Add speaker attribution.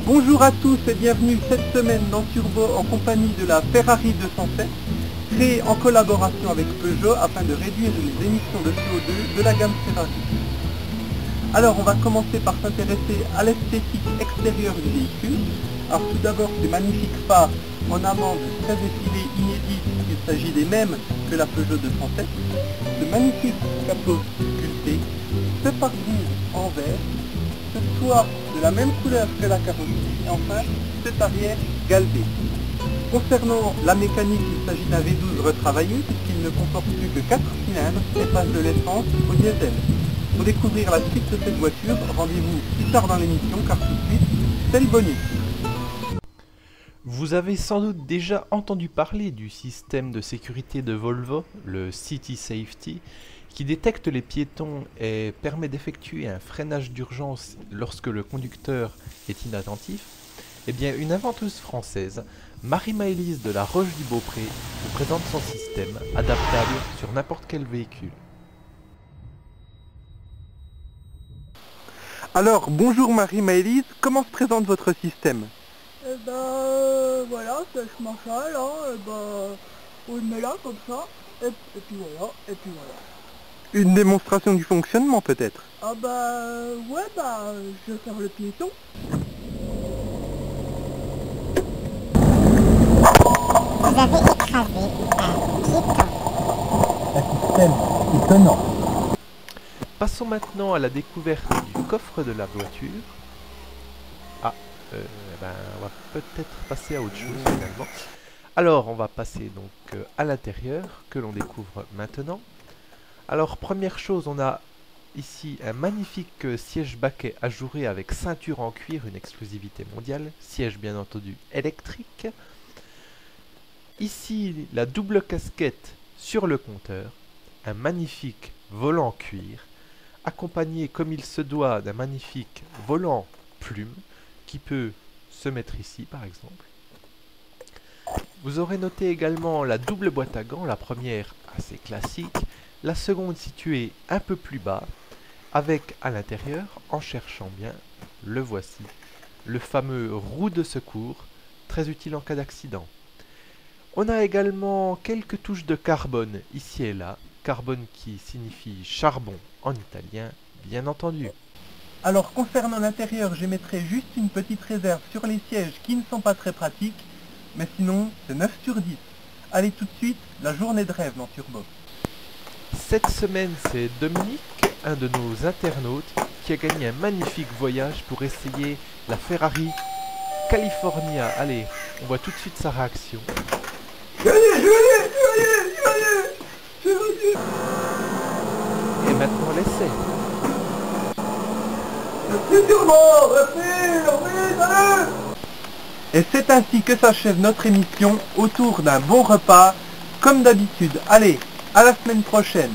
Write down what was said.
Speaker 1: Bonjour à tous et bienvenue cette semaine dans Turbo en compagnie de la Ferrari 207, créée en collaboration avec Peugeot afin de réduire les émissions de CO2 de la gamme Ferrari. Alors on va commencer par s'intéresser à l'esthétique extérieure du véhicule. Alors tout d'abord ces magnifiques phares en amande très effilés inédits, il s'agit des mêmes que la Peugeot 207, ce magnifique capot sculpté, ce pare-brise en verre, ce toit de la même couleur que la carrosserie et enfin cet arrière galbé. Concernant la mécanique, il s'agit d'un V12 retravaillé puisqu'il ne comporte plus que 4 cylindres et passe de l'essence au diesel. Pour découvrir la suite de cette voiture, rendez-vous plus tard dans l'émission car tout de suite, c'est le bonus.
Speaker 2: Vous avez sans doute déjà entendu parler du système de sécurité de Volvo, le City Safety, qui détecte les piétons et permet d'effectuer un freinage d'urgence lorsque le conducteur est inattentif. Eh bien, une inventeuse française, Marie-Maëlys de la Roche-du-Beaupré, vous présente son système adaptable sur n'importe quel véhicule.
Speaker 1: Alors, bonjour Marie-Maëlys, comment se présente votre système?
Speaker 3: Voilà, c'est ce machin là, on le met là comme ça, et puis voilà, et puis voilà.
Speaker 1: Une démonstration du fonctionnement peut-être?
Speaker 3: Ouais, je vais faire le piéton.
Speaker 4: Vous avez écrasé un piéton.
Speaker 1: Un système étonnant.
Speaker 2: Passons maintenant à la découverte du coffre de la voiture. On va peut-être passer à autre chose finalement. Alors, on va passer donc à l'intérieur, que l'on découvre maintenant. Alors, première chose, on a ici un magnifique siège baquet ajouré avec ceinture en cuir, une exclusivité mondiale. Siège bien entendu électrique. Ici, la double casquette sur le compteur. Un magnifique volant cuir, accompagné comme il se doit d'un magnifique volant plume, qui peut se mettre ici par exemple. Vous aurez noté également la double boîte à gants, la première assez classique, la seconde située un peu plus bas, avec à l'intérieur, en cherchant bien, le voici, le fameux roue de secours, très utile en cas d'accident. On a également quelques touches de carbone ici et là, carbone qui signifie charbon en italien, bien entendu.
Speaker 1: Alors concernant l'intérieur, j'émettrai juste une petite réserve sur les sièges qui ne sont pas très pratiques, mais sinon c'est 9 sur 10. Allez tout de suite, la journée de rêve dans Turbo.
Speaker 2: Cette semaine, c'est Dominique, un de nos internautes, qui a gagné un magnifique voyage pour essayer la Ferrari California. Allez, on voit tout de suite sa réaction. Et maintenant l'essai.
Speaker 1: Et c'est ainsi que s'achève notre émission autour d'un bon repas, comme d'habitude. Allez, à la semaine prochaine.